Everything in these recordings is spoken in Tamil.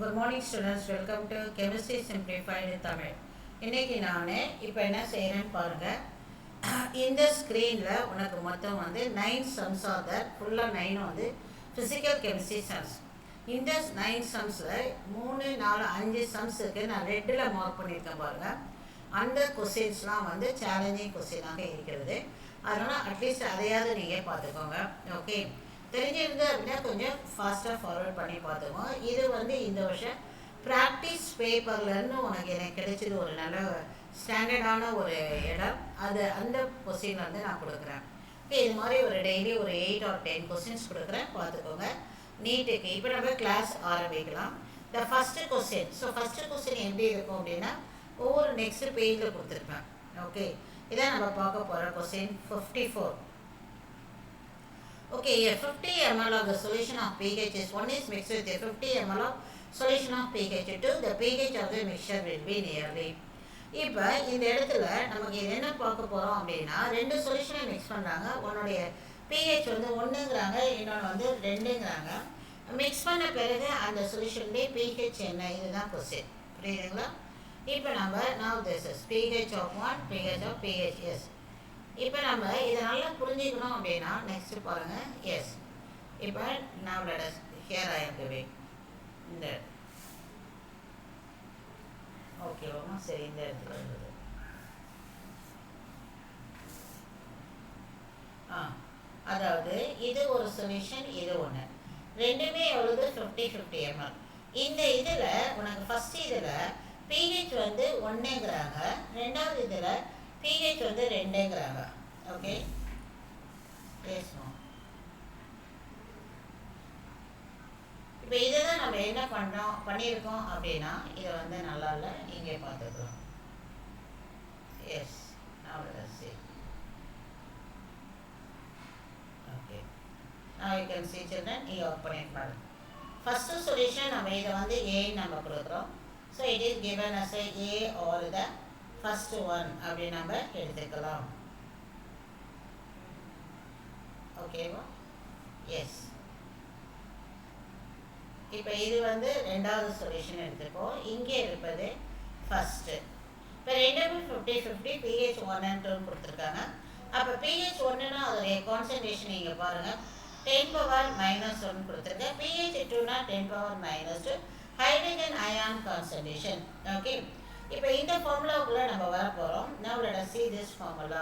Good morning students, welcome to Chemistry Simplified in Tamil. இன்னைக்கு நான் இப்போ என்ன செய்கிறேன்னு பாருங்கள். இந்த ஸ்க்ரீனில் உனக்கு மொத்தம் வந்து 9 sums are there. ஃபுல்லாக 9 வந்து physical chemistry sums. இந்த 9 sumஸில் 3, 4, 5 sumஸுக்கு நான் ரெட்டில் மார்க் பண்ணியிருக்கேன் பாருங்கள். அந்த கொஸ்டின்ஸ்லாம் வந்து சேலஞ்சிங் கொஸ்டினாக இருக்கிறது. அதனால் அட்லீஸ்ட் அதையாவது நீங்கள் பார்த்துக்கோங்க. ஓகே, தெரிஞ்சிருந்து அப்படின்னா கொஞ்சம் ஃபாஸ்ட்டாக ஃபார்வர்ட் பண்ணி பார்த்துக்கோங்க. இது வந்து இந்த வருஷம் ப்ராக்டிஸ் பேப்பர்லேருந்து உனக்கு எனக்கு கிடைச்சது ஒரு நல்ல ஸ்டாண்டர்டான ஒரு இடம். அது அந்த கொஸ்டின் வந்து நான் கொடுக்குறேன். ஓகே, இது மாதிரி ஒரு டெய்லி ஒரு 8 or 10 கொஸ்டின்ஸ் கொடுக்குறேன், பார்த்துக்கோங்க. நீட்டுக்கு இப்போ நம்ம கிளாஸ் ஆரம்பிக்கலாம். The first question. So first question எப்படி இருக்கும் அப்படின்னா ஒவ்வொரு நெக்ஸ்ட் பேஜில் கொடுத்துருப்பேன். ஓகே, இதான் நம்ம பார்க்க போகிற question 54. Okay, a 50 ml of the solution of pH is 1 is mixed with a 50 ml of solution of pH 2. The pH of the mixture will be nearly. இப்போ இந்த இடத்துல நமக்கு இது என்ன பார்க்க போகிறோம் அப்படின்னா ரெண்டு சொல்யூஷனை மிக்ஸ் பண்ணுறாங்க. உன்னுடைய pH வந்து 1ங்கிறாங்க, இன்னொன்று வந்து 2ங்கிறாங்க. மிக்ஸ் பண்ண பிறகு அந்த சொல்யூஷனுடைய pH என்ன, இதுதான் கொஸ்டின். புரியுதுங்களா? இப்போ நம்ம now this is pH of 1, pH of pH. இப்போ நம்ம இதை நல்லா புரிஞ்சுக்கணும் அப்படின்னா நெக்ஸ்ட் பாருங்கள். எஸ், இப்போ நான் ஹியர் ஐ எம் டூயிங் இந்த ஓகேவா? சரி, இந்த இடத்துல இருந்தது. அதாவது இது ஒரு சொல்யூஷன், இது ஒன்று, ரெண்டுமே எவ்வளவு 50 ml. இந்த இதில் உனக்கு ஃபஸ்ட் இதில் pH வந்து 1ங்கிறாங்க, ரெண்டாவது இதில் pH வந்து 2ங்கிறாங்க. ஓகே, பேசணும். இப்போ இதை தான் நம்ம என்ன பண்ணியிருக்கோம் அப்படின்னா இதை வந்து நல்லா இல்லை, இங்கே பார்த்துக்கலாம். Yes, okay, now you can see children, நீங்கள் ஒர்க் பண்ணியிருப்பாரு. ஃபஸ்ட்டு சொல்யூஷன் நம்ம இதை வந்து ஏ நம்ம கொடுக்குறோம். So it is given as a A or the first one அப்படி நம்ம எடுத்துக்கலாம். ஓகேவா? எஸ், இப்போ இது வந்து ரெண்டாவது சொல்யூஷன் எடுத்துப்போம். இங்கே இருப்பது ஃபஸ்ட்டு. இப்போ ரெண்டுமே 50 pH 1 and 2 கொடுத்துருக்காங்க. அப்போ pH 1னா அதோடைய கான்சன்ட்ரேஷன் இங்கே பாருங்கள், 10⁻⁻1 கொடுத்துருக்கேன். pH 2னா 10⁻⁻2 ஹைட்ரஜன் அயான் கான்சன்ட்ரேஷன். ஓகே, இப்போ இந்த ஃபார்முலாவுக்குள்ளே நம்ம வர போகிறோம். Now let us see this formula.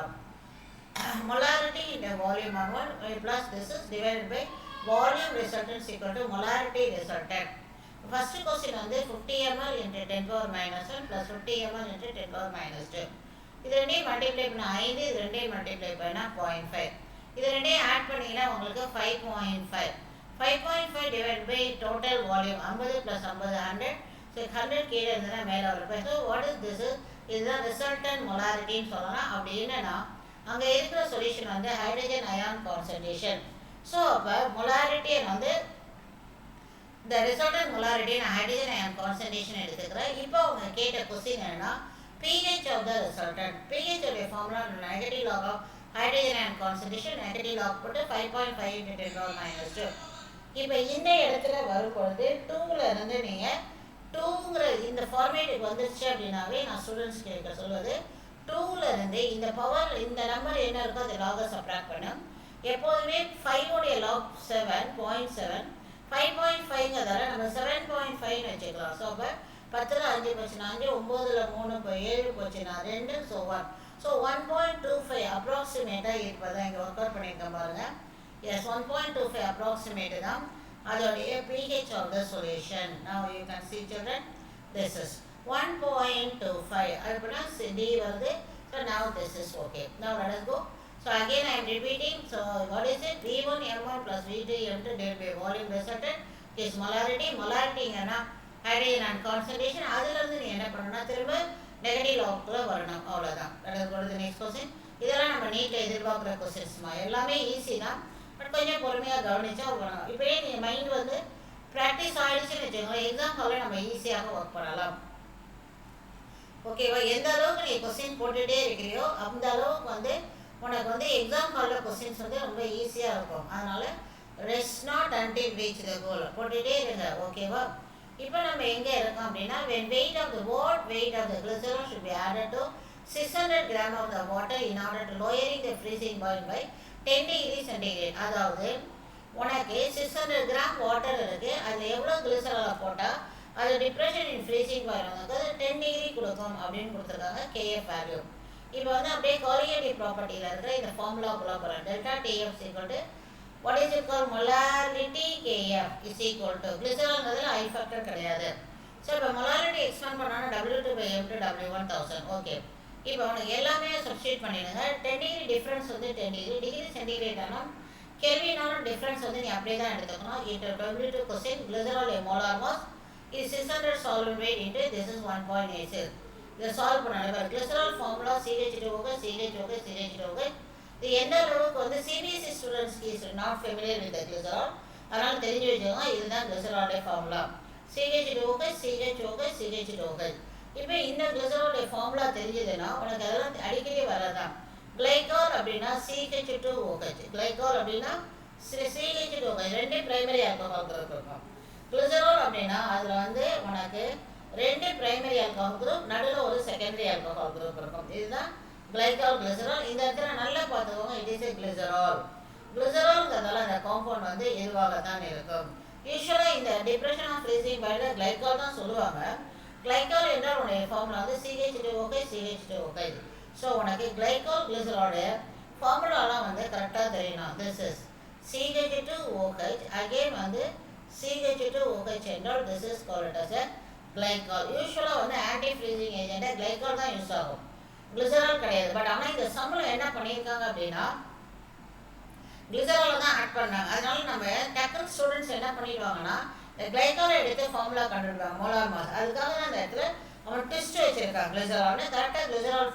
Molarity into volume of 1 plus this is divided by volume resultant is equal to molarity resultant. First question வந்து 50 ml into 10⁻⁻1 plus 50 ml into 10⁻⁻2. இது ரெண்டையும் மல்டிப்ளை பண்ண 5, இது ரெண்டையும் மல்டிப்ளை பண்ணால் 0.5. இது ரெண்டையும் ஆட் பண்ணிங்கன்னா உங்களுக்கு 5.5. 5.5 divided by total volume 50 plus 50 100. So 100 கீழே இருந்ததுன்னா மேலே வரப்போ. So what is this? இதுதான் ரிசல்டன் மொலாரிட்டின்னு சொல்லலாம். அப்படி என்னன்னா அங்கே இருக்கிற சொல்யூஷன் வந்து ஹைட்ரஜன் அயான் கான்சன்ட்ரேஷன். ஸோ அப்போ மொலாரிட்டியை வந்து இந்த ரிசல்டன் மொலாரிட்டி நான் ஹைட்ரஜன் அயான் கான்சன்ட்ரேஷன் எடுத்துக்கிறேன். இப்போ அவங்க கேட்ட கொஸ்டின் என்னன்னா pH of the resultant. pH உடைய formula negative log of hydrogen ion concentration, negative log போட்டு 5.5 into 10⁻⁻2. இப்போ இந்த இடத்துல வரும்பொழுது 2ல இருந்து நீங்கள் 2ங்கிற இந்த ஃபார்மேட்டுக்கு வந்துருச்சு அப்படின்னாவே நான் ஸ்டூடெண்ட்ஸ் கேட்க சொல்வது 2ல இருந்து இந்த பவர் இந்த நம்பர் என்ன இருக்கோ அதை லாகை சப்ராக்ட் பண்ணும். எப்போதுமே 5 உடைய லாக் 7.7, 5.5ங்கிறதால நம்ம 7.5 வச்சுக்கலாம். ஸோ அப்போ 10ல் 5 போச்சுன்னா 5, 9ல் 3 போய் 7 போச்சுன்னா 2, ஸோ 1. ஸோ 1.25 அப்ராக்சிமேட்டாக இருப்பதான் இங்கே ஒர்க் அவுட் பண்ணியிருக்கேன் பாருங்கள். எஸ், 1.25 அப்ராக்சிமேட்டு தான் அதோடைய pH of the solution. Now you can see children, this is 1.25. அப்படின்னா D வருது. So now this is okay. Now let us go. So again I am repeating. So what is it? V1 M1 plus V2 M2 divided by volume resultant is molarity. Molarityங்கன்னா ஹைட்ரஜன் அண்ட் கான்சன்ட்ரேஷன். அதுலேருந்து நீ என்ன பண்ணணும்னா திரும்ப நெகட்டிவ் லாக்குள்ளே வரணும், அவ்வளோதான். let us go to the next question. இதெல்லாம் நம்ம நீட்டில் எதிர்பார்க்குற கொஸ்டின்ஸ்மா, எல்லாமே ஈஸி தான், பட் கொஞ்சம் பொறுமையாக கவனிச்சா வரணும். இப்போயே நீங்கள் மைண்ட் வந்து ப்ராக்டிஸ் ஆகிடுச்சுன்னு வச்சுக்கோங்க, எக்ஸாம் ஹாலில் நம்ம ஈஸியாக ஒர்க் பண்ணலாம். ஓகேவா? எந்த அளவுக்கு நீ கொஸ்டின் போட்டுகிட்டே இருக்கிறியோ அந்த அளவுக்கு வந்து உனக்கு வந்து எக்ஸாம் ஹாலில் கொஸ்டின்ஸ் வந்து ரொம்ப ஈஸியாக இருக்கும். அதனால் rest not until reach the goal போட்டுகிட்டே இருங்க. ஓகேவா? இப்போ நம்ம எங்கே இருக்கோம் அப்படின்னா when weight of the what weight of the glycerol should be added to 600 gram of the water in order to lowering the freezing point by 10 degree centigrade. அதாவது உனக்கு 600 கிராம் வாட்டர் இருக்குது, அதில் எவ்வளோ கிளிசராலை போட்டால் அது டிப்ரெஷன் இன் ஃப்ரீசிங் பாயிண்ட் வந்து 10 டிகிரி கொடுக்கும் அப்படின்னு கொடுத்துருக்காங்க கேஎஃப் வேல்யூ. இப்போ வந்து அப்படியே கோலிகேட்டிவ் ப்ராப்பர்ட்டியில் இருக்கிற இந்த ஃபார்முலாக்குள்ளே போகிறேன். Delta T F equal to what is it call molarity K F is equal to கிளிசரால்ங்கிறதுல ஐ ஃபேக்டர் கிடையாது. ஸோ இப்போ மொலாரிட்டி எக்ஸ்பேண்ட் பண்ணால் W2/M to W1000. ஓகே, இப்போ உனக்கு எல்லாமே சப்ஸ்டியூட் பண்ணிடுங்க. 10 டிகிரி டிஃப்ரென்ஸ் வந்து 10 டிகிரி சென்டிகிரேட் ஆனால் கெல்வினோட டிஃப்ரென்ஸ் வந்து நீ அப்படியே தான் எடுத்துக்கணும். Into W2 question glycerol molar mass is 600 solvent weight into this is 1.86. இதை சால்வ் பண்ண glycerol formula CH2OH CH2OH CH2OH. இது எந்த அளவுக்கு வந்து சிபிஎஸ்சி ஸ்டூடெண்ட்ஸ்க்கு is not familiar with glycerol, அதனால் தெரிஞ்சு வச்சுக்கோங்க. இதுதான் கிளிசராலுடைய ஃபார்முலா CH2OH CH2OH CH2OH. இப்போ இந்த கிளிசராலுடைய ஃபார்முலா தெரிஞ்சதுன்னா உனக்கு அதெல்லாம் அடிக்கடி வரதான். கிளைகால் அப்படின்னா CH2OH, கிளைகால் அப்படின்னா CH2OH, ரெண்டு பிரைமரி ஆல்கஹால் குரூப் இருக்கும். கிளிசரால் அப்படின்னா அதில் வந்து உனக்கு ரெண்டு பிரைமரி ஆல்கஹால் குரூப், நடுவில் ஒரு செகண்டரி ஆல்கஹால் குரூப் இருக்கும். இதுதான் கிளைகால் கிளிசரால். இந்த இடத்துல நல்லா பார்த்துக்கோங்க, இட் இஸ் ஏ கிளிசரால். கிளிசரால்ங்கிறதால அந்த காம்பவுண்ட் வந்து இதுவாக தான் இருக்கும். யூஸ்வலாக இந்த depression of freezing point glycol தான் சொல்லுவாங்க. கிளைகால் என்றால் உடைய ஃபார்முலா வந்து CH2OH CH2OH. ஸோ உனக்கு கிளைகால் கிளிசராலுடைய ஃபார்முலாலாம் வந்து கரெக்டாக தெரியணும். திஸ் இஸ் CH2OH, அகெயின் வந்து CH2OH என்றால் this is called as a glycol. யூஸ்வலாக வந்து ஆன்டி ஃப்ரீசிங் ஏஜென்ட்டாக கிளைகால் தான் யூஸ் ஆகும், கிளிசரால் கிடையாது. பட் ஆனால் இந்த சம்மில் என்ன பண்ணியிருக்காங்க அப்படின்னா கிளிசரால் தான் ஆட் பண்ணாங்க. அதனால நம்ம டெக்கல் ஸ்டூடெண்ட்ஸ் என்ன பண்ணிடுவாங்கன்னா இந்த கிளைகாலை எடுத்து ஃபார்முலா கண்டுடுவாங்க மோலார் மாஸ். அதுக்காக தான் அந்த இடத்துல அவன் ட்விஸ்ட் வச்சுருக்காங்க. கிளிசரால்னு கரெக்டாக கிளிசரால்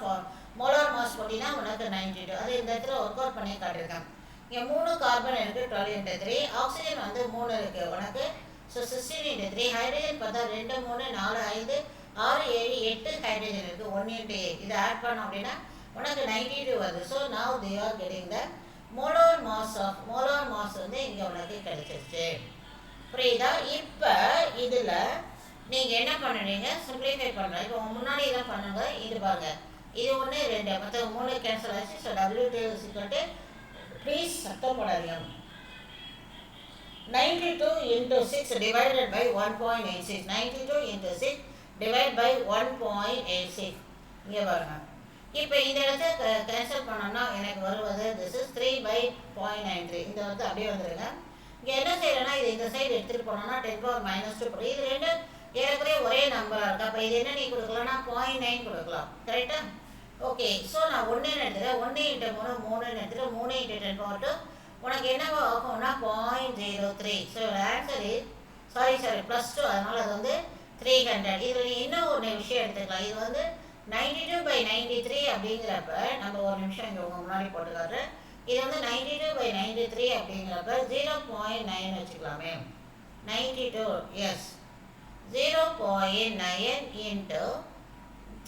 மோலார் மாஸ் போட்டினா உனக்கு 92. அது இந்த இடத்துல ஒர்க் அவுட் பண்ணி காட்டியிருக்காங்க. இங்கே 3 கார்பன் இருக்குது, 12 × 3. ஆக்சிஜன் வந்து 3 இருக்குது உனக்கு. ஸோ 16 × 3. ஹைட்ரஜன் பார்த்தா 2 3 4 5 6 7 8 ஹைட்ரஜன் இருக்குது. 1 × 8 இதை ஆட் பண்ணோம் அப்படின்னா உனக்கு 92 வருது. So now they are getting the molar mass வந்து இங்கே உனக்கு கிடைச்சிருச்சு. புரியுதா? இப்போ இதில் நீங்கள் என்ன பண்ணுறீங்க, சிம்பிளிஃபை பண்ணுறேன். இப்போ முன்னாடி இதான் பண்ணுங்க. இது பாருங்க, இது 1 2 மற்ற 3 கேன்சல் ஆச்சு. ஸோ W2 ப்ளீஸ் சத்தம் போடாதீங்க. 92 × 6 divided by 1.86. 92 × 6 divided by 1.86. இங்கே பாருங்க. இப்போ இந்த இடத்த கேன்சல் பண்ணோம்னா எனக்கு வருவது this is 3/0.93. இந்த வந்து அப்படியே வந்துடுங்க. இங்கே என்ன செய்யறேன்னா இது இந்த சைடு எடுத்துகிட்டு போனோம்னா 10⁻². இது ரெண்டு ஏறக்குறைய ஒரே நம்பராக இருக்குது. அப்போ இது என்ன நீ கொடுக்கலாம்னா 0.9 கொடுக்கலாம். கரெக்டா? ஓகே. ஸோ நான் 1 எடுத்துகிறேன். 1 × 3 3 எடுத்துகிறேன். 3 × 10⁻². உனக்கு என்ன ஆகும்னா 0.03. So answer is sorry +2. அதனால் அது வந்து 300. இதில் நீ இன்னும் ஒரு விஷயம் எடுத்துக்கலாம். இது வந்து 92/93 அப்படிங்கிறப்ப நம்ம ஒரு நிமிஷம் இங்கே உங்கள் முன்னாடி போட்டுக்காட்டுறேன். இது வந்து 92/93 அப்படிங்கிறப்ப 0.9 வச்சுக்கலாமே. 92 எஸ் 0.9 ×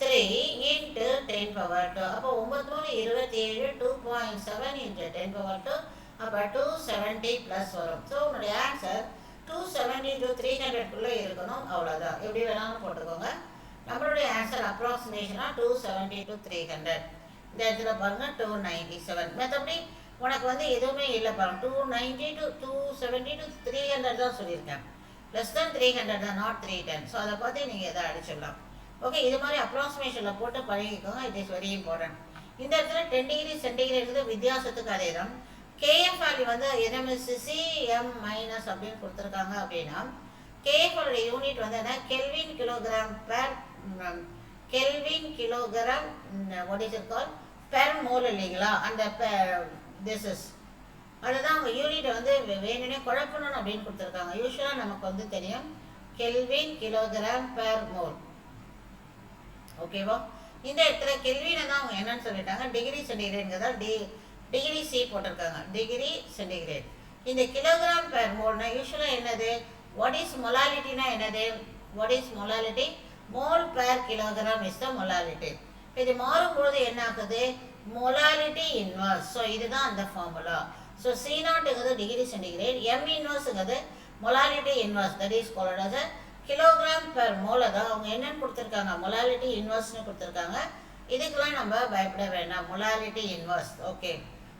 3 × 10⁻². அப்போ 9 27 2.7 × 10⁻². அப்போ 270 ப்ளஸ் வரும். ஸோ உன்னுடைய ஆன்சர் 270 to 300 இருக்கணும். அவ்வளோதான். எப்படி வேணாலும் போட்டுக்கோங்க. நம்மளுடைய ஆன்சர் அப்ராக்சிமேஷனாக 270 to 300. இந்த இடத்துல பாருங்கள் 297. மற்றபடி உனக்கு வந்து எதுவுமே இல்லை பாருங்கள். 290 to 270 to 300 தான் சொல்லியிருக்கேன். +300 தான், நாட் 310. ஸோ அதை பார்த்து நீங்கள் எதை அடிச்சிடலாம். ஓகே, இது மாதிரி அப்ராக்சிமேஷனில் போட்டு பழகிக்கோங்க. It is very important. இந்த இடத்துல 10 டிகிரி சென்டிகிரேடு வித்தியாசத்துக்கு அதே தான். கேஎஃப் வேல்யூ வந்து CM- அப்படின்னு கொடுத்துருக்காங்க. அப்படின்னா கேஎஃபோட யூனிட் வந்து என்ன, kelvin kilogram what is it call per mole இல்லைங்களா? அந்த திஸ் இஸ் அதுதான் அவங்க யூனிட் வந்து வேணும்னே குழப்பணும் அப்படின்னு கொடுத்துருக்காங்க. யூஸ்வலாக நமக்கு வந்து தெரியும் கெல்வின் கிலோகிராம் பெர் மோல். ஓகேவா? இந்த இடத்துல கெல்வினை தான் அவங்க என்னன்னு சொல்லிட்டாங்க, டிகிரி சென்டிகிரேடுங்கிறதா டிகிரி சி போட்டிருக்காங்க, டிகிரி சென்டிகிரேட். இந்த கிலோகிராம் பெர் மோல்னா யூஸ்வலாக என்னது, வாட் இஸ் மொலாலிட்டினா என்னது, what is molality, mole per kilogram is the molality. இது மாறும்பொழுது என்ன ஆகுது, மொலாலிட்டி இன்வர்ஸ். ஸோ இதுதான் அந்த ஃபார்முலா. ஸோ C0ங்கிறது டிகிரி சென்டிகிரேட், M இன்வர்ஸுங்கிறது molality inverse, that is called as kilogram per மோலை தான் அவங்க என்னென்னு கொடுத்துருக்காங்க, மொலாலிட்டி இன்வர்ஸ்னு கொடுத்துருக்காங்க. இதுக்கெல்லாம் நம்ம பயப்பட வேண்டாம், molality inverse. Okay,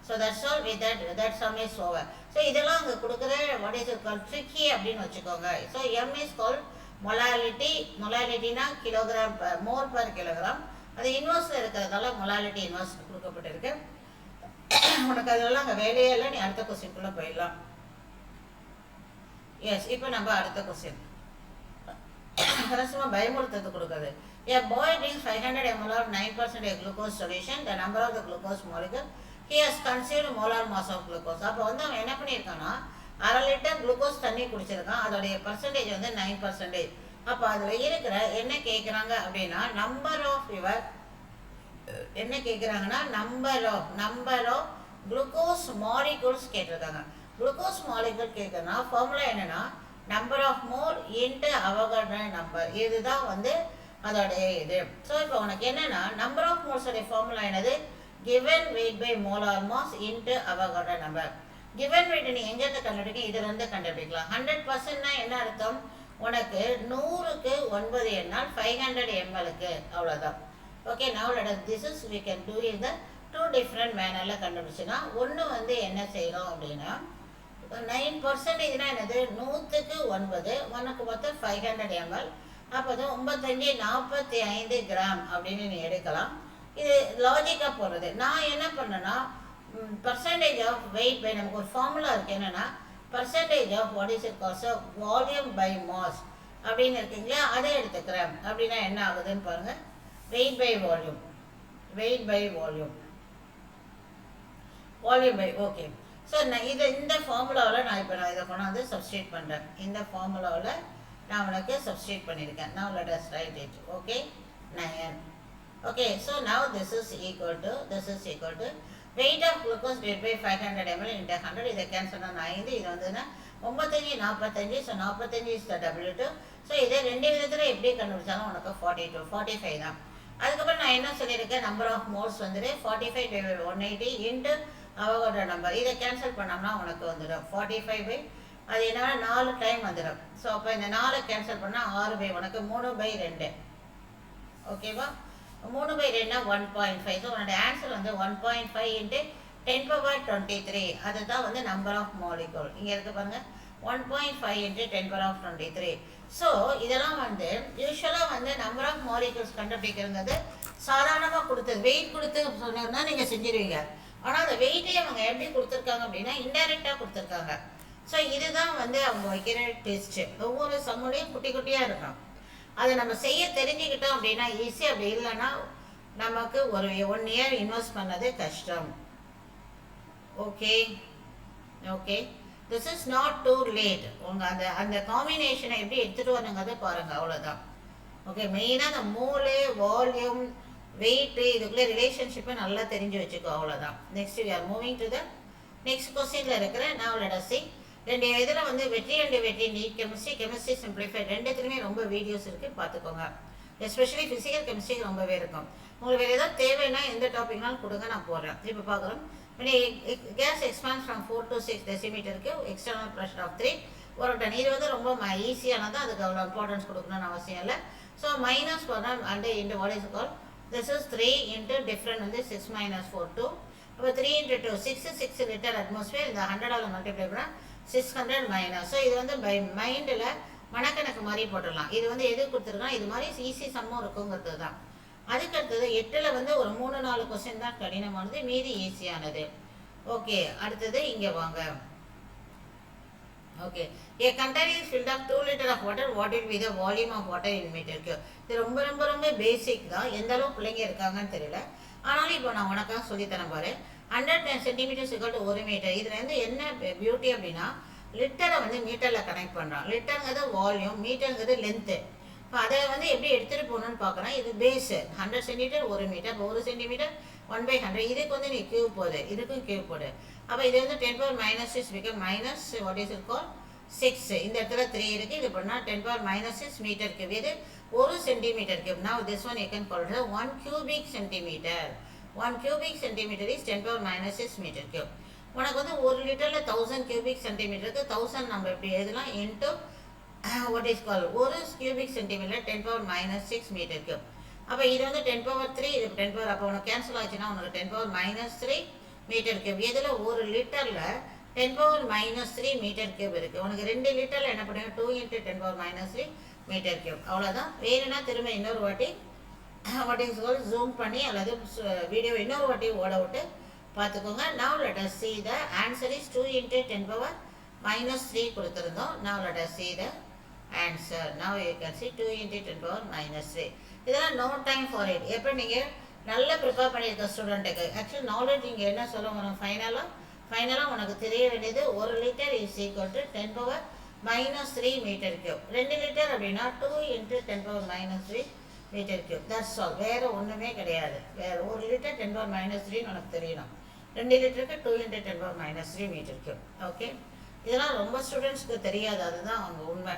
so that's all. With that sum is over. So இதெல்லாம் அங்கே கொடுக்குற what is it call tricky அப்படின்னு வச்சுக்கோங்க. So M is call molality. மொலாலிட்டினா கிலோகிராம் மோல் பர் கிலோகிராம். அது இன்வர்ஸில் இருக்கிறதால மொலாலிட்டி இன்வர்ஸ் கொடுக்கப்பட்டிருக்கு. உனக்கு அதெல்லாம் அங்கே வேலையே இல்லை, நீ அடுத்த கொஸ்டின்குள்ளே போயிடலாம். எஸ், இப்போ நம்ம அடுத்த கொஸ்டின் சும்மா பயமுறுத்தது கொடுக்குறது. A boy drinks 500 ml of 9% glucose solution. The number of the glucose molecule he has consumed molar mass of glucose. அப்போ வந்து அவன் என்ன பண்ணியிருக்கான்னா 1/2 லிட்டர் குளுக்கோஸ் தண்ணி குடிச்சிருக்கான். அதோடைய பர்சன்டேஜ் வந்து 9%. அப்போ அதில் இருக்கிற என்ன கேட்குறாங்க அப்படின்னா நம்பர் ஆஃப் யுவர் என்ன கேட்குறாங்கன்னா நம்பர் ஆஃப் குளுக்கோஸ் மாலிகூல்ஸ் கேட்டிருக்காங்க. குளுக்கோஸ் மாலிகூல் கேட்குறதுனா ஃபார்முலா என்னென்னா number of mole into Avogadro number. இதுதான் வந்து அதோடைய இது. ஸோ இப்போ உனக்கு என்னென்னா நம்பர் ஆஃப் மோல்ஸோடைய ஃபார்முலா என்னது, given weight by molar mass into Avogadro number. Given weight நீ எங்கேருந்து கண்டுபிடிக்க, இதிலிருந்து கண்டுபிடிக்கலாம். 100%னா என்ன அர்த்தம், உனக்கு 100க்கு 9 எண்ணால் 500 mlக்கு அவ்வளோதான். Okay, now let us this is we can do in the two different mannerல கண்டுபிடிச்சுன்னா ஒன்று வந்து என்ன செய்கிறோம் அப்படின்னா 9%னா என்னது 100க்கு 9, உனக்கு மொத்தம் 500 ml. அப்போ தான் 45 கிராம் அப்படின்னு நீ எடுக்கலாம். இது லாஜிக்காக போடுறது. நான் என்ன பண்ணேன்னா பர்சன்டேஜ் ஆஃப் வெயிட் பை, நமக்கு ஒரு ஃபார்முலா இருக்குது என்னென்னா percentage of what is it calls volume by mass அப்படின்னு இருக்குங்களா, அதை எடுத்துக்கிறேன். அப்படின்னா என்ன ஆகுதுன்னு பாருங்கள், weight by volume by okay. So நான் இந்த ஃபார்முலாவில் நான் இப்போ இதை கொண்டாந்து சப்ஸ்டியூட் பண்ணுறேன். இந்த ஃபார்முலாவில் நான் உனக்கு சப்ஸ்டியூட் பண்ணியிருக்கேன். Now let us write it. Okay, 9. Okay, so now this is equal to weight of glucose divided by 500 ml into 100. இதை கேன்சல் பண்ண 5, இது வந்துன்னா 95 45. So 45 is the W2. So இதை ரெண்டு விதத்தில் எப்படி கண்டுபிடிச்சாலும் உனக்கு 45 தான். அதுக்கப்புறம் நான் என்ன சொல்லியிருக்கேன், நம்பர் ஆஃப் மோல்ஸ் வந்துட்டு 45/180 இன்ட்டு அவகட்ரோ நம்பர். இதை கேன்சல் பண்ணோம்னா உனக்கு வந்துடும் 45 அது என்னன்னா 4 டைம் வந்துடும். ஸோ அப்போ இந்த 4 கேன்சல் பண்ணால் 6 உனக்கு 3/2. ஓகேவா, 3/2னா 1.5. ஸோ உன்னோட ஆன்சர் வந்து 1.5 இன்ட்டு 10^23. அதுதான் வந்து நம்பர் ஆஃப் மாலிகூல். இங்கே இருக்க பாருங்க 1.5 இன்ட்டு 10^23. ஸோ இதெல்லாம் வந்து யூஸ்வலாக வந்து நம்பர் ஆஃப் மாலிகூல்ஸ் கண்டுபிடிக்கிறது சாதாரணமாக கொடுத்தது வெயிட் கொடுத்து சொன்னதுன்னா நீங்கள் செஞ்சிருவீங்க. ஆனால் அந்த வெயிட்டே அவங்க எப்படி கொடுத்துருக்காங்க அப்படின்னா இன்டைரக்டாக கொடுத்துருக்காங்க. ஸோ இதுதான் வந்து அவங்க வைக்கிற டெஸ்ட்டு. ஒவ்வொரு சம்முடையும் குட்டி குட்டியாக இருக்கும். அதை நம்ம செய்ய தெரிஞ்சுக்கிட்டோம் அப்படின்னா ஈஸி. அப்படி இல்லைன்னா நமக்கு ஒரு 1 இயர் இன்வெஸ்ட் பண்ணது கஷ்டம். Okay, this is not too late. உங்கள் அந்த காம்பினேஷனை எப்படி எடுத்துகிட்டு வரணுங்கிறத பாருங்கள், அவ்வளோதான். ஓகே, மெயினாக அந்த மூளை வால்யூம் வெயிட்டு இதுக்குள்ளே ரிலேஷன்ஷிப்பை நல்லா தெரிஞ்சு வச்சுக்கோ, அவ்வளோதான். Next we are moving to the next கொஸ்டினில் இருக்கிற now let us see. ரெண்டு இதில் வந்து வெற்றி நீட் கெமிஸ்ட்ரி சிம்பிளிஃபைட் ரெண்டுத்துலையுமே ரொம்ப வீடியோஸ் இருக்குது, பார்த்துக்கோங்க. எஸ்பெஷலி ஃபிசிக்கல் கெமிஸ்ட்ரி ரொம்பவே இருக்கும். உங்களுக்கு வேறு ஏதாவது தேவைன்னா எந்த டாபிக்னாலும் கொடுங்க, நான் போடுறேன். இப்போ பார்க்குறோம், கேஸ் எக்ஸ்பான்ஸ் ஃப்ரம் 4 to 6 டெசிமீட்டருக்கு எக்ஸ்டர்னல் ப்ரெஷர் ஆஃப் 3 ஒரு டன். இது வந்து ரொம்ப ஈஸியானதான், அதுக்கு அவ்வளோ இம்பார்ட்டன்ஸ் கொடுக்கணும்னு அவசியம் இல்லை. ஸோ மைனஸ் பண்ணால் and into what is call this is 3 into different வந்து 6 minus 4 2. அப்போ 3 into 2 6 லிட்டர் அட்மாஸ்பியர். இந்த 100ஆல் மல்டிப்ளை பண்ணால் 600 மைனஸ். ஸோ இது வந்து பை மைண்டில் மனக்கணக்கு மாதிரி போட்டுடலாம். இது வந்து எது கொடுத்துருக்கோம், இது மாதிரி ஈஸி சம்மும் இருக்குங்கிறது தான். அதுக்கடுத்தது 8ல் வந்து ஒரு 3-4 கொஸ்டின் தான் கடினமானது, மீதி ஈஸியானது. ஓகே, அடுத்தது இங்கே வாங்க. Okay, a container is filled up 2 liters of water. What will be the volume of water in meter cube? இது ரொம்ப ரொம்ப ரொம்ப பேசிக் தான். எந்த அளவு பிள்ளைங்க இருக்காங்கன்னு தெரியல. ஆனாலும் இப்போ நான் உனக்காக சொல்லித்தரேன் பாரு. 100 சென்டிமீட்டர்ஸ் = 1 மீட்டர். இதில் வந்து என்ன பியூட்டி அப்படின்னா லிட்டரை வந்து மீட்டரில் கனெக்ட் பண்ணுறான். லிட்டருங்கிறது வால்யூம், மீட்டருங்கிறது லென்த்து. இப்போ அதை வந்து எப்படி எடுத்துகிட்டு போகணுன்னு பார்க்குறேன். இது பேஸு 100 சென்டிமீட்டர் 1 மீட்டர். இப்போ 1 சென்டிமீட்டர் 1/100. இதுக்கு வந்து நீ கியூப் போடு, இதுக்கும் கியூப் போடு. அப்போ இது வந்து 10⁻⁻6 become minus what is it call 6. இந்த இடத்துல 3 இருக்குது. இது பண்ணால் 10⁻⁻6 மீட்டர் கியூப். இது 1 centimetre cube. Now this one you can call it 1 cubic centimeter. 1 cubic centimeter is 10⁻⁻6 meter cube. உனக்கு வந்து 1 லிட்டரில் 1000 cubic centimeterக்கு 1000 நம்ம எப்படி எழுதலாம் இன்ட்டு வாட் இஸ் கால் ஒரு கியூபிக் சென்டிமீட்டர் 10⁻⁻6 மீட்டர் கியூப். அப்போ இது வந்து 10⁻3, இது 10 அப்போ உனக்கு கேன்சல் ஆச்சுன்னா உனக்கு 10⁻−3 மீட்டர் கியூப். இதில் ஒரு லிட்டரில் 10⁻−3 மீட்டர் கியூப் இருக்குது. உனக்கு 2 லிட்டரில் என்ன பண்ணுங்க 2 × 10⁻−3 மீட்டர் கியூப். அவ்வளோதான். வேணும்னா திரும்ப இன்னொரு வாட்டி வாட் இஸ் கால் ஜூம் பண்ணி அல்லது வீடியோ இன்னொரு வாட்டி ஓட விட்டு பார்த்துக்கோங்க. Now let us see the answer is 2 × 10⁻−3 கொடுத்துருந்தோம். Now let us see the answer. Now you can see 2 × 10⁻−3. இதெல்லாம் no time for it. எப்போ நீங்கள் நல்லா ப்ரிப்பேர் பண்ணியிருக்க ஸ்டூடெண்ட்டுக்கு ஆக்சுவலி நாலேஜ் நீங்கள் என்ன சொல்ல வரும் ஃபைனலாக உனக்கு தெரிய வேண்டியது 1 litre is equal to 10⁻−3 metre cube. 2 litre அப்படின்னா 2 × 10⁻−3 மீட்டர் கியூப். That's all. வேறு ஒன்றுமே கிடையாது. வேறு 1 லிட்டர் 10⁻−3 உனக்கு தெரியணும். 2 லிட்டருக்கு 2 × 10⁻−3 மீட்டர் கியூப். ஓகே, இதெல்லாம் ரொம்ப ஸ்டூடெண்ட்ஸ்க்கு தெரியாது. அதுதான் அவங்க உண்மை.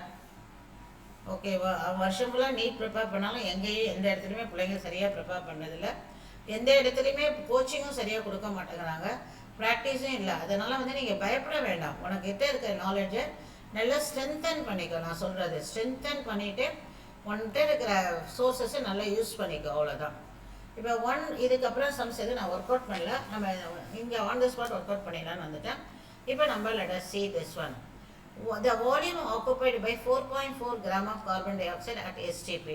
ஓகேவா? வருஷம் ஃபுல்லாக நீட் ப்ரிப்பேர் பண்ணாலும் எங்கேயும் எந்த இடத்துலையுமே பிள்ளைங்க சரியாக ப்ரிப்பேர் பண்ணதில்லை. எந்த இடத்துலையுமே கோச்சிங்கும் சரியாக கொடுக்க மாட்டேங்கிறாங்க, ப்ராக்டிஸும் இல்லை. அதனால் வந்து நீங்கள் பயப்பட வேண்டாம். உனக்கிட்ட இருக்கிற நாலேஜை நல்லா ஸ்ட்ரென்தன் பண்ணிக்கோ. நான் சொல்கிறது ஸ்ட்ரென்தன் பண்ணிவிட்டு உன்கிட்ட இருக்கிற சோர்ஸஸை நல்லா யூஸ் பண்ணிக்கோ. அவ்வளோதான். இப்போ இதுக்கப்புறம் சம்ஸ் எதுவும் நான் ஒர்க் அவுட் பண்ணல. நம்ம இங்கே on the spot work out பண்ணிடலான்னு வந்துட்டேன். இப்போ நம்ம let us see this one. The volume occupied by 4.4 gram of carbon dioxide at STP.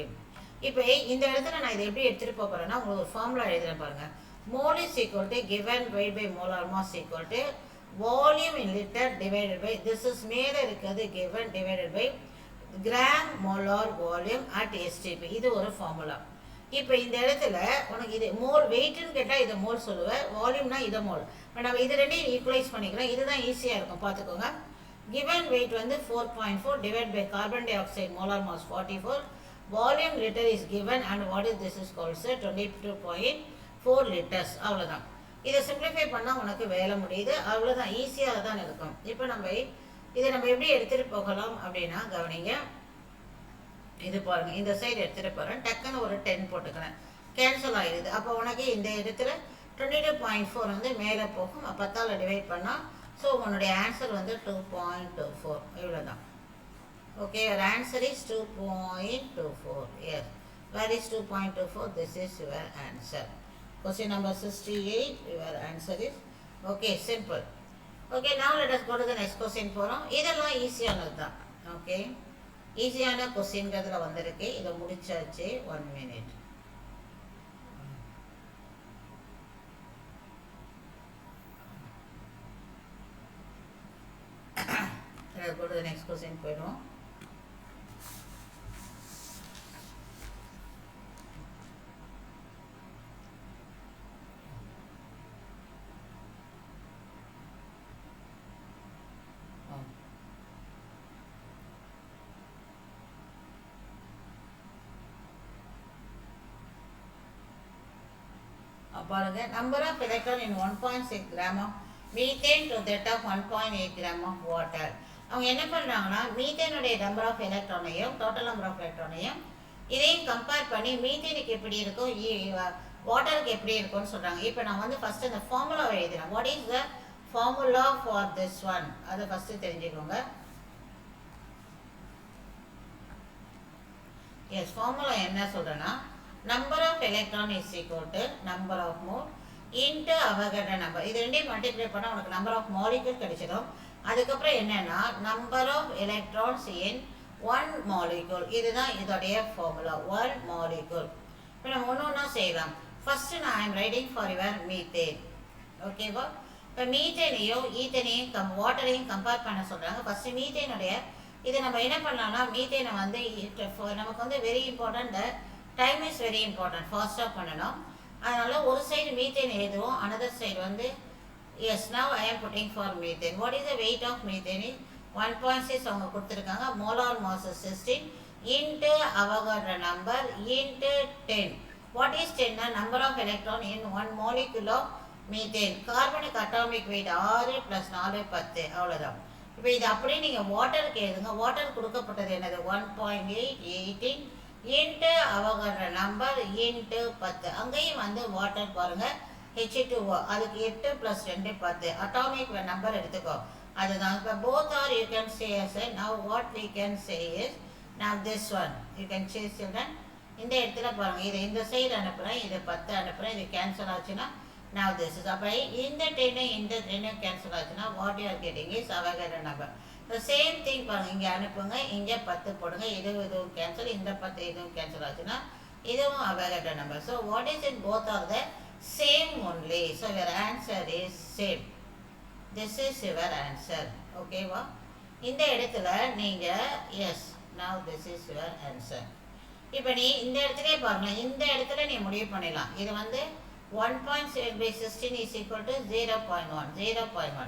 இப்போ இந்த இடத்துல நான் இதை எப்படி எடுத்துகிட்டு போகிறேன்னா உங்களுக்கு ஒரு ஃபார்முலா எழுதுகிறேன் பாருங்கள். mole is equal to given weight by molar mass equal to volume in liter divided by this is மேலே இருக்கிறது given divided by gram molar volume at STP. இது ஒரு ஃபார்முலா. இப்போ இந்த இடத்துல உனக்கு இது மோல் வெயிட்டுன்னு கேட்டால் இதை மோல் சொல்லுவேன், வால்யூம்னா இதை மோல். இப்போ நம்ம இது ரெண்டையும் ஈக்குவலைஸ் பண்ணிக்கிறோம். இதுதான் ஈஸியாக இருக்கும், பார்த்துக்கோங்க. கிவன் வெயிட் வந்து 4.4 divide by carbon dioxide molar mass 44, volume litre is given and what is this is called sir 22.4 litres. அவ்வளோதான். இதை சிம்பிளிஃபை பண்ணால் உனக்கு வேலை முடியுது. அவ்வளோதான், ஈஸியாக தான் இருக்கும். இப்போ இதை நம்ம எப்படி எடுத்துகிட்டு போகலாம் அப்படின்னா கவனிங்க. இது பாருங்கள், இந்த சைடு எடுத்துகிட்டு போகிறேன். டக்குன்னு ஒரு 10 போட்டுக்கிறேன், கேன்சல் ஆகிடுது. அப்போ உனக்கு இந்த இடத்துல 22.4 வந்து மேலே போகும். 10ஆல் டிவைட் பண்ணால் ஸோ உன்னுடைய ஆன்சர் வந்து 2.24. இவ்வளோ தான். Okay, your answer is 2.24. Yes, where is 2.24? This is your answer. Question number 68, your answer is okay, simple. Okay, now let us go to the next question போகிறோம். இதெல்லாம் ஈஸியானது தான். ஓகே, ஈஸியான கொஸ்டின்கிறதுல வந்திருக்கு. இதை முடிச்சாச்சு. 1 minute. Let's go to the next question போயிடும். பாருங்க, number of electron in 1.6 gram of methane to that of 1.8 gram of water. அவங்க என்ன பண்ணுறாங்கன்னா மீத்தேனுடைய நம்பர் ஆஃப் எலக்ட்ரானையும் டோட்டல் நம்பர் ஆஃப் எலக்ட்ரானையும் இதையும் கம்பேர் பண்ணி மீத்தேனுக்கு எப்படி இருக்கும் வாட்டருக்கு எப்படி இருக்கும்னு சொல்கிறாங்க. இப்போ நான் வந்து ஃபஸ்ட்டு இந்த ஃபார்முலாவை எழுதுறேன். What is the formula for this one, அதை ஃபஸ்ட்டு தெரிஞ்சுக்கோங்க. எஸ், ஃபார்முலா என்ன சொல்கிறேன்னா number of electron is equal to number of mole into Avogadro number. இது ரெண்டையும் மல்டிப்ளை பண்ணால் உனக்கு நம்பர் ஆஃப் மாலிக்யூல் கிடைச்சிடும். அதுக்கப்புறம் என்னென்னா number of electrons in 1 molecule. இதுதான் இதோடைய ஃபார்முலா, 1 மாலிக்யூல். இப்போ நம்ம ஒன்று ஒன்றா செய்யலாம். ஃபஸ்ட்டு நான் I'm writing for your methane. ஓகேவா? இப்போ மீத்தேனையும் ஈத்தனையும் வாட்டரையும் கம்பேர் பண்ண சொல்கிறாங்க. ஃபஸ்ட்டு மீத்தேனுடைய இதை நம்ம என்ன பண்ணலாம்னா மீத்தேனை வந்து நமக்கு வந்து very important, time is very important, ஃபாஸ்ட்டாக பண்ணணும். அதனால் ஒரு சைடு மீத்தேன் எழுதுவோம், அனதர் சைடு வந்து yes, now I am putting for methane. What is the weight of methane? 1.6 அவங்க கொடுத்துருக்காங்க. molar mass is 16 into Avogadro number into 10. What is 10? The number of electron in 1 molecule of methane. கார்பனுக்கு அட்டாமிக் வெயிட் 6 + 4 10. அவ்வளோதான். இப்போ இது அப்படியே நீங்கள் வாட்டருக்கு எழுதுங்க. வாட்டர் கொடுக்கப்பட்டது என்னது 1.8 18 into Avogadro number into 10. அங்கேயும் வந்து வாட்டர் பாருங்கள் H2O, அதுக்கு 8 + 2 10. அட்டாமிக் நம்பர் எடுத்துக்கோ. அதுதான் இப்போ both are you can say as a now what we can say is now this one you can say children இந்த இடத்துல பாருங்க இது இந்த சைடு அனுப்புகிறேன் இது 10 அனுப்புகிறேன் இது கேன்சல் ஆச்சுன்னா now this is அப்போ இந்த 10 இந்த 10 கேன்சல் ஆச்சுன்னா what you are getting is Avogadro number the same thing பாருங்க இங்கே அனுப்புங்க இங்கே 10 போடுங்க இதுவும் கேன்சல் இந்த 10 இதுவும் கேன்சல் ஆச்சுன்னா இதுவும் Avogadro number so what is it both are the same only so your answer is same this is your answer okay வா இந்த இடத்துல நீங்க yes now this is your answer இப்போ நீ இந்த இடத்துலயே பாருங்க இந்த இடத்துல நீ முடிவு பண்ணிடலாம் இது வந்து 1.7 by 16 is equal to 0.1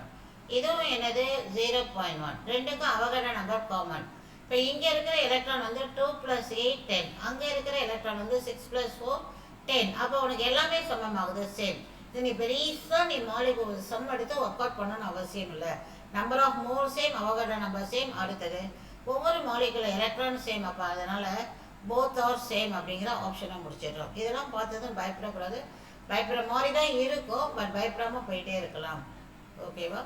இதுவும் என்னது 0.1 ரெண்டுக்கும் அவகேட்ரோ நம்பர் காமன் இப்போ இங்க இருக்கிற எலக்ட்ரான் வந்து 2 plus 8 10 அங்க இருக்கிற எலக்ட்ரான் வந்து 6 plus 4 10 அப்போ உனக்கு எல்லாமே சமமாகுது சேம் இது நீ பெருசா நீ மாலிகுல் சம் எடுத்து ஒர்க் அவுட் பண்ணணும்னு அவசியம் இல்லை number of mole same Avogadro number same அடுத்தது ஒவ்வொரு மாலிகுலர் எலக்ட்ரான் சேம் அப்போ அதனால போத் ஆர் சேம் அப்படிங்கிற ஆப்ஷனை முடிச்சிடுறோம் இதெல்லாம் பார்த்ததும் பயப்படக்கூடாது பயப்படுற மாதிரி தான் இருக்கும் பட் பயப்படாமல் போயிட்டே இருக்கலாம் ஓகேவா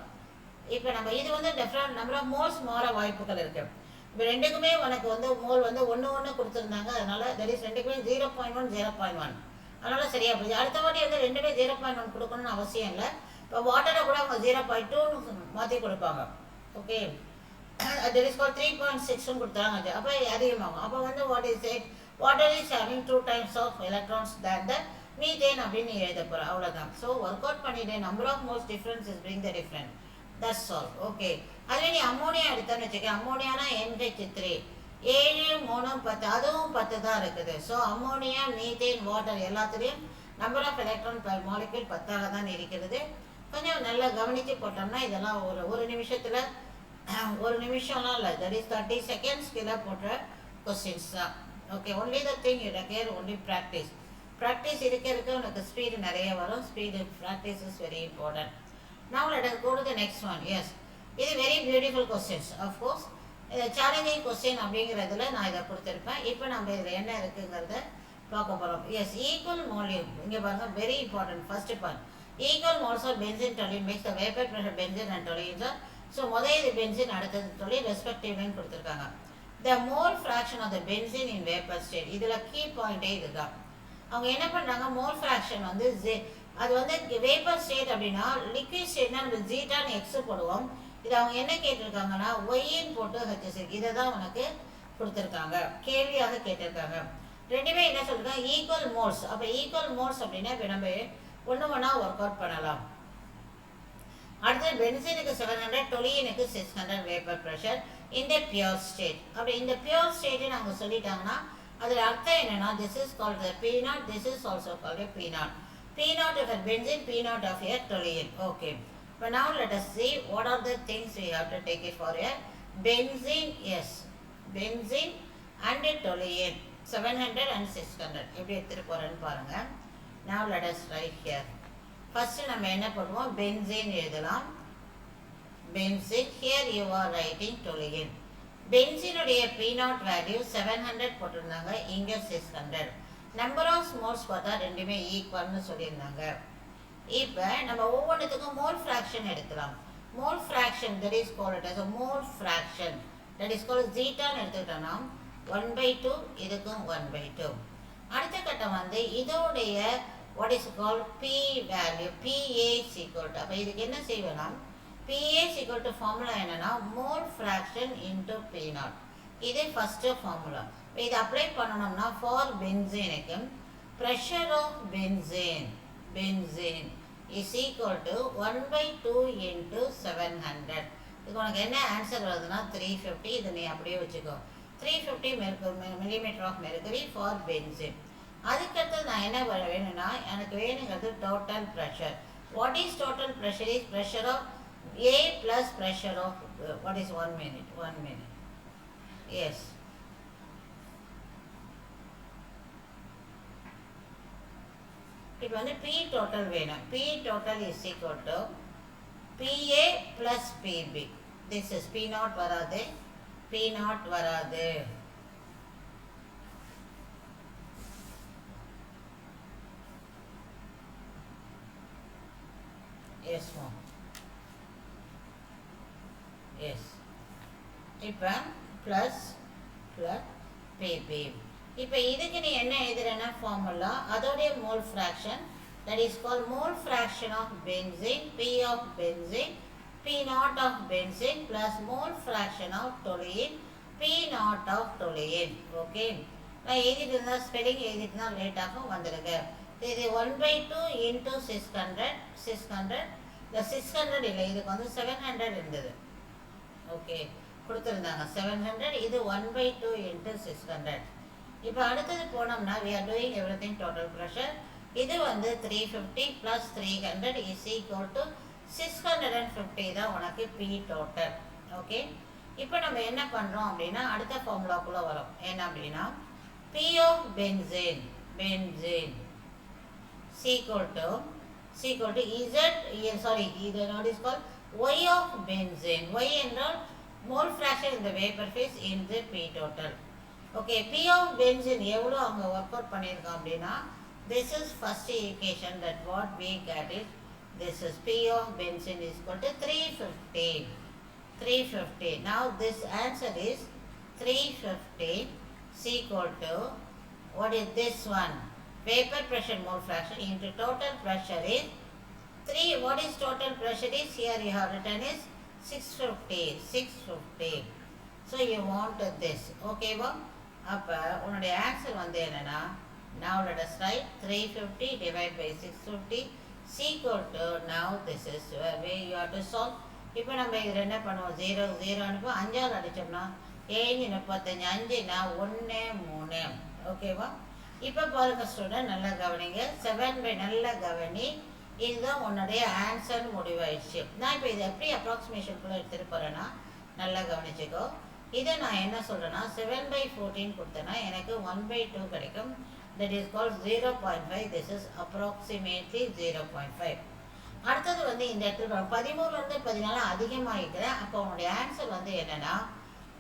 இப்போ நம்ம இது வந்து டிஃப்ரெண்ட் நம்பர் ஆஃப் மோல்ஸ் மாற வாய்ப்புகள் இருக்கு இப்போ ரெண்டுக்குமே உனக்கு வந்து மோல் வந்து ஒன்று கொடுத்துருந்தாங்க அதனால தட் இஸ் ரெண்டுக்குமே 0.1 அதனால சரியா போகுது அடுத்த வாட்டி வந்து ரெண்டுமே 0.1 கொடுக்கணும்னு அவசியம் இல்லை இப்போ வாட்டரை கூட அவங்க 0.2 மாற்றி கொடுப்பாங்க ஓகே that is called 3.6 கொடுத்தாங்க அப்போ அதிகமாகும் அப்போ வந்து what is it water is having 2 times of electrons than the methane அப்படின்னு எழுத போகிறோம் அவ்வளோதான் ஸோ ஒர்க் அவுட் பண்ணிட்டு number of moles difference is bring the different that's all okay அதுவே நீ அம்மோனியா எடுத்தான்னு வச்சுக்க அம்மோனியானா NH3 7 3 10 அதுவும் 10 தான் இருக்குது ஸோ அம்மோனியா மீத்தேன் வாட்டர் எல்லாத்துலேயும் number of electron per molecule 10 தான் இருக்கிறது கொஞ்சம் நல்லா கவனித்து போட்டோம்னா இதெல்லாம் ஒரு நிமிஷத்தில் ஒரு நிமிஷம்லாம் இல்லை தட் இஸ் 30 seconds கீழே போடுற கொஸ்டின்ஸ் தான் okay only the thing you require only practice இருக்க உனக்கு ஸ்பீடு நிறைய வரும் speed practice is very important now let us go to the next one yes இது வெரி பியூட்டிஃபுல் கொஸ்டின்ஸ் அஃப்கோர்ஸ் இது சேலஞ்சிங் கொஸ்டின் அப்படிங்கிறதுல நான் இதை கொடுத்துருப்பேன் இப்போ நம்ம இதில் என்ன இருக்குங்கிறத பார்க்க போகிறோம் எஸ் ஈக்குவல் மாலியம் இங்கே பாருங்க very important first point equal moles of benzene toluene makes the vapour pressure benzene and toluene sir so முதல் இது பென்சின் அடுத்தது தொழில் ரெஸ்பெக்டிவ்னு கொடுத்துருக்காங்க the mole fraction of the benzene in vapour state இதில் கீ பாயிண்டே இதுதான் அவங்க என்ன பண்ணுறாங்க மோல் ஃப்ராக்ஷன் வந்து அது வந்து வேப்பர் ஸ்டேட் அப்படின்னா லிக்விட் ஸ்டேட்னா நம்ம ஜீட்டான்னு எக்ஸ் போடுவோம் இது அவங்க என்ன கேட்டிருக்காங்கன்னா ஒய்ன்னு போட்டு ஹெச்எஸ் இதை தான் உனக்கு கொடுத்துருக்காங்க கேள்வியாக கேட்டிருக்காங்க ரெண்டுமே என்ன சொல்லிருக்காங்க ஈக்குவல் மோல்ஸ் அப்போ ஈக்குவல் மோல்ஸ் அப்படின்னா இப்போ நம்ம ஒன்றா ஒர்க் அவுட் பண்ணலாம் அடுத்து பென்சினுக்கு 700 டொலினுக்கு 600 வேப்பர் ப்ரெஷர் இந்த பியூர் ஸ்டேட் அப்படி இந்த பியூர் ஸ்டேட்டு நாங்கள் சொல்லிட்டாங்கன்னா அதில் அர்த்தம் என்னன்னா this is called the P0 this is also called P0 P0 of a benzene P0 of a toluene okay but now let us see what are the things we have to take it for a benzene yes benzene and a toluene 700 and 600 எப்படி எடுத்துட்டு போறேன்னு பாருங்க now let us write here first நம்ம என்ன பண்ணுவோம் benzene எழுதலாம் benzene here you are writing toluene benzene உடைய P0 value 700 போட்டிருந்தாங்க இங்க 600 நம்பர் ஆஃப் மோல்ஸ் பார்த்தா ரெண்டுமே ஈக்குவல்னு சொல்லியிருந்தாங்க இப்போ நம்ம ஒவ்வொன்றுத்துக்கும் மோல் ஃப்ராக்ஷன் எடுக்கலாம் mole fraction that is called as a mole fraction that is called ஜீட்டான்னு எடுத்துக்கிட்டோம்னா 1/2 இதுக்கும் 1/2 அடுத்த கட்டம் வந்து இதோடைய what is called P value PA equal to அப்போ இதுக்கு என்ன செய்வேன்னா PA ஈக்குவல் டு ஃபார்முலா என்னன்னா மோல் ஃப்ராக்ஷன் இன்டு P0 இது ஃபர்ஸ்ட் ஃபார்முலா இது அப்ளை பண்ணணும்னா ஃபார் பென்சீனுக்கு pressure of benzene is equal to 1/2 into 700 இது உனக்கு என்ன ஆன்சர் வருதுன்னா 350 இதை நீ அப்படியே வச்சுக்கோ 350 millimeter of mercury for benzene அதுக்கடுத்து நான் என்ன வேணும்னா எனக்கு வேணுங்கிறது total pressure what is total pressure is pressure of A plus pressure of what is 1 minute yes இப்போ வந்து P total வேணும் P total is equal to PA plus PB this is P0 வராது P0 வராது yes ma'am எஸ். இப்போ ப்ளஸ் ப்ளஸ் பிபி. இப்போ இதுக்கு நீ என்ன எழுதுறேன்னா ஃபார்முலா அதோடைய mole fraction, that is call mole fraction of benzene, P of benzene, P naught of benzene plus mole fraction of toluene, P naught of toluene. Okay, நான் எழுதிட்டு இருந்தால் ஸ்பெல்லிங் எழுதிட்டு இருந்தால் லேட் ஆகும், வந்துடுங்க. இது 1/2 இன்ட்டு 600 இந்த 600 இல்லை, இதுக்கு வந்து 700 இருந்தது. ஓகே, கொடுத்துருந்தாங்க 700, இது 1/2 இன்ட்டு 600. இப்போ அடுத்தது போனோம்னா we are doing everything total pressure. இது வந்து 350 + 300 is equal to 650 தான் உனக்கு P total. ஓகே, இப்போ நம்ம என்ன பண்ணுறோம் அப்படின்னா அடுத்த ஃபார்முலாக்குள்ளே வரோம். என்ன அப்படின்னா P of benzene is equal to Z, sorry, இது what is called Y of benzene. Y என்றால் mole fraction in the vapor phase in the P total. Okay, P of benzene எவ்வளோ அவங்க ஒர்க் அவுட் பண்ணியிருக்கோம் அப்படின்னா this is first equation that what we get is this is P of benzene is equal to 350. Now this answer is 350 is equal to what is this one, vapor pressure mole fraction into total pressure is 3. What is total pressure is here you have written is 650. So you want this. Okay வா? அப்போ உன்னுடைய ஆன்சர் வந்து என்னன்னா now let us write 350 divided by 650 is equal to, now this is where you have to solve. இப்போ நம்ம இதில் என்ன பண்ணுவோம், 0 0 அனுப்போம், 5ஆல் அடித்தோம்னா 7 35 5னா 1 3. ஓகேவா? இப்போ பாருங்க ஸ்டூடெண்ட், நல்லா கவனிங்க, 7/, நல்லா கவனி, இதுதான் உன்னுடைய ஆன்சர் முடிவாயிடுச்சு. நான் இப்போ இதை எப்படி அப்ராக்சிமேஷனுக்குள்ளே எடுத்துகிட்டு போகிறேன்னா நல்லா கவனிச்சுக்கோ. இதை நான் என்ன சொல்கிறேன்னா 7/14 கொடுத்தேன்னா எனக்கு 1/2 கிடைக்கும். That is called 0.5. This is approximately 0.5. அடுத்தது வந்து இந்த இடத்துல 13லேருந்து 14 அதிகமாகிக்கிறேன். அப்போ உன்னுடைய ஆன்சர் வந்து என்னென்னா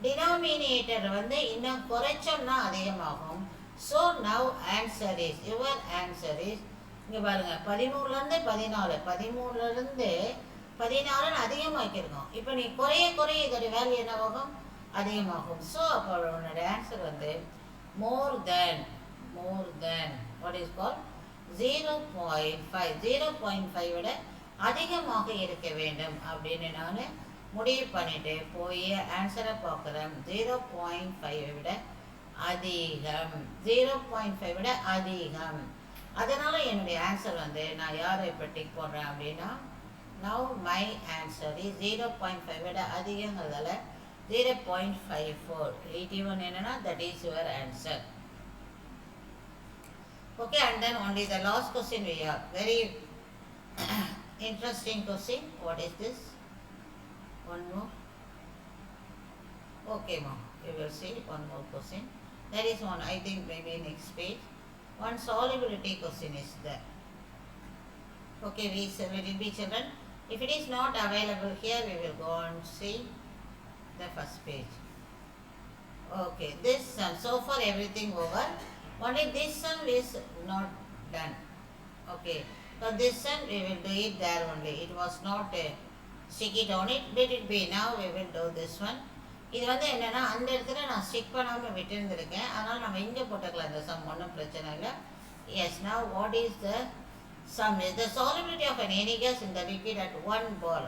டினாமினேட்டர் வந்து இன்னும் குறைச்சோம்னா அதிகமாகும். So now answer is, your answer is, இங்கே பாருங்கள் 13லேருந்து 14, 13லேருந்து 14 அதிகமாக்கியிருக்கோம். இப்போ நீ குறைய இதோடைய வேல்யூ என்னவாகும், அதிகமாகும். ஸோ அப்போ உன்னோட ஆன்சர் வந்து மோர் தேன் வாட் இஸ் கால் 0.5. 0.5 விட அதிகமாக இருக்க வேண்டும் அப்படின்னு நான் முடிவு பண்ணிட்டு போய் ஆன்சரை பார்க்குறேன். 0.5 விட அதிகம், 0.5 விட அதிகம். அதனால என்னுடைய ஆன்சர் வந்து நான் யாரை இப்போ டிக் போடுறேன் அப்படின்னா now my answer is 0.5 விட அதிகங்கிறதால 0.54. 81 என்னன்னா that is your answer. Okay, and then only the last question we have, very interesting question. What is this? One more. Okay ma'am, we will see one more question. There is one, I think maybe next page. One solubility question is there. Okay, we will be children. If it is not available here, we will go and see the first page. Okay, this sum, so far everything over. Only this sum is not done. Okay, so this sum we will do it there only. It was not sticky down it. Let it be. Now we will do this one. இது வந்து என்னென்னா அந்த இடத்துல நான் ஸ்டிக் பண்ணாமல் விட்டுருந்துருக்கேன், அதனால் நம்ம இங்கே போட்டுக்கலாம். இந்த சம் ஒன்றும் பிரச்சனை இல்லை. Yes, now what is the sum is the solubility of an any gas in the liquid at 1 bar.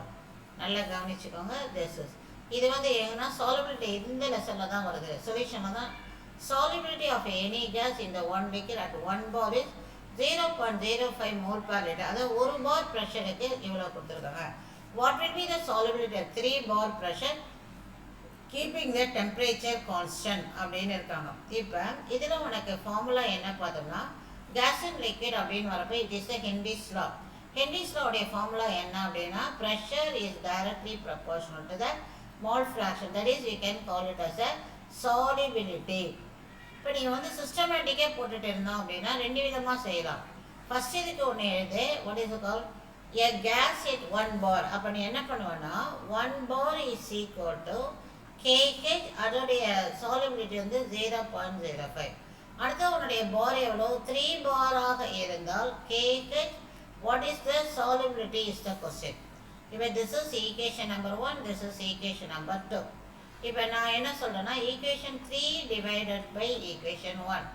நல்லா கவனிச்சுக்கோங்க. this is, இது வந்து எங்கன்னா solubility இந்த லெசனில் தான் வருது, சொல்யூஷனில் தான். solubility of any gas in the 1 liquid at 1 bar is 0.05 mole per liter. அதாவது 1 bar ப்ரெஷருக்கு இவ்வளோ கொடுத்துருக்காங்க. what will be the solubility at 3 bar pressure keeping the temperature constant அப்படின்னு இருக்காங்க. இப்போ இதில் உனக்கு ஃபார்முலா என்ன பார்த்தோம்னா gas and liquid அப்படின்னு வரப்போ it is a Henry's law. Henry's law உடைய ஃபார்முலா என்ன அப்படின்னா pressure is directly proportional to the mole fraction, that is we can call it as a solubility. இப்போ நீங்கள் வந்து சிஸ்டமேட்டிக்காக போட்டுட்டு இருந்தோம் அப்படின்னா ரெண்டு விதமாக செய்யலாம். ஃபஸ்ட் இதுக்கு ஒன்று எழுது, what is it called, a gas at 1 bar. அப்போ நீ என்ன பண்ணுவேன்னா 1 bar is equal to KH, அதோடைய solubility வந்து 0.05. அடுத்து உன்னுடைய பார் எவ்வளோ, 3 பாராக இருந்தால் KH, what is the solubility is the question. இப்போ this is equation number 1, this is equation number 2. இப்போ நான் என்ன சொல்கிறேன்னா equation 3 divided by equation 1.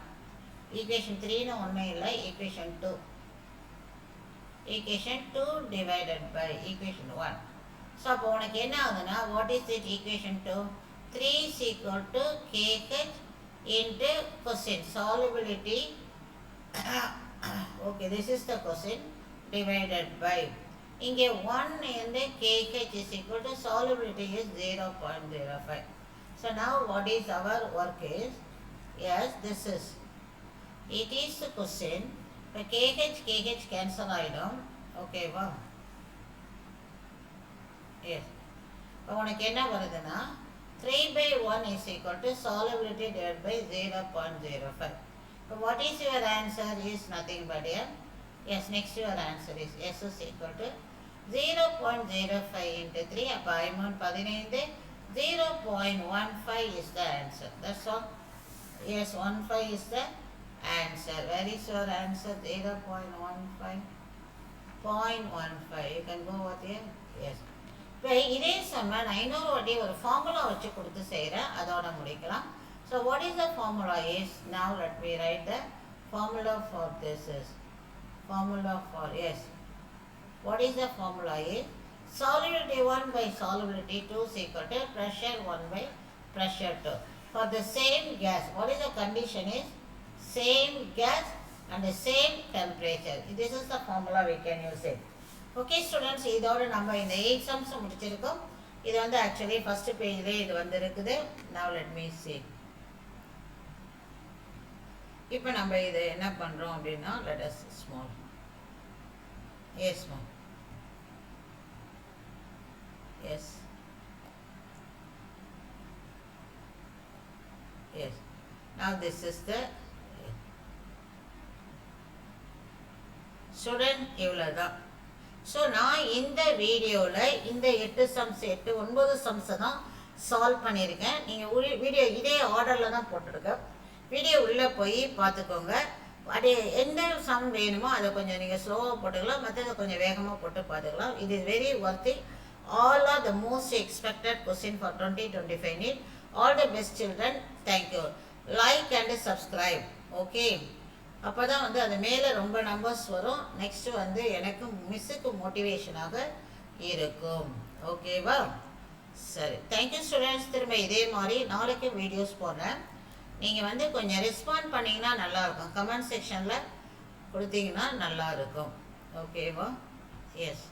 equation 3ன்னு ஒன்றும் இல்லை, equation 2. equation 2 divided by equation 1. So அப்போ உனக்கு என்ன ஆகுதுன்னா what is it equation 2? 3 is equal to KH into question solubility. Okay, this is the question divided by. இங்கே 1 and KH is equal to solubility is 0.05. So now what is our work is, yes, this is, it is the question. இப்போ KH cancel ஆகிடும். ஓகேவா? எஸ். இப்போ உனக்கு என்ன வருதுன்னா 3/1 is equal to solubility divided by 0.05. So what is your answer is nothing but here. Yes, next your answer is S is equal to 0.05 into 3. அப்போ I-1 15, 0.15 is the answer. That's all. Yes, 15 is the answer. Where is your answer? 0.15. 0.15. You can go over here. Yes. இப்போ இதே சம்ம நான் இன்னொரு வாட்டி ஒரு ஃபார்முலா வச்சு கொடுத்து செய்கிறேன், அதோட முடிக்கலாம். So what is the formula is, now let me right the formula for this is, formula for, yes, what is the formula is, solubility 1 by solubility 2 is equal to pressure 1 by pressure 2 for the same gas. What is the condition is same gas and the same temperature. This is the formula we can use it. Okay students, இதோட நம்ம இந்த 8 sums முடிச்சிருக்கோம். இது வந்து actually first pageல இது வந்திருக்குது. Now let me see. இப்போ நம்ம இது என்ன பண்றோம் அப்படின்னா, let us small, yes ma'am, yes, yes. Now this is the student இவ்வளவுதான். ஸோ நான் இந்த வீடியோவில் இந்த 8 sums 9 sums தான் சால்வ் பண்ணியிருக்கேன். நீங்கள் வீடியோ இதே ஆர்டரில் தான் போட்டிருக்கேன். வீடியோ உள்ளே போய் பார்த்துக்கோங்க. அது எந்த சம் வேணுமோ அதை கொஞ்சம் நீங்கள் ஸ்லோவாக போட்டுக்கலாம், மற்றதை கொஞ்சம் வேகமாக போட்டு பார்த்துக்கலாம். It is very worthy. All are the most expected question for 2025 NEET. All the best children. Thank you. Like and subscribe. Okay, அப்போ தான் வந்து அது மேலே ரொம்ப நம்பர்ஸ் வரும். நெக்ஸ்ட்டு வந்து எனக்கு மிஸ்ஸுக்கு மோட்டிவேஷனாக இருக்கும். ஓகேவா? சரி, தேங்க்யூ ஸ்டூடெண்ட்ஸ். திரும்ப இதே மாதிரி நாளைக்கு வீடியோஸ் போடுறேன். நீங்கள் வந்து கொஞ்சம் ரெஸ்பாண்ட் பண்ணிங்கன்னா நல்லாயிருக்கும். கமெண்ட் செக்ஷனில் கொடுத்தீங்கன்னா நல்லாயிருக்கும். ஓகேவா? எஸ்.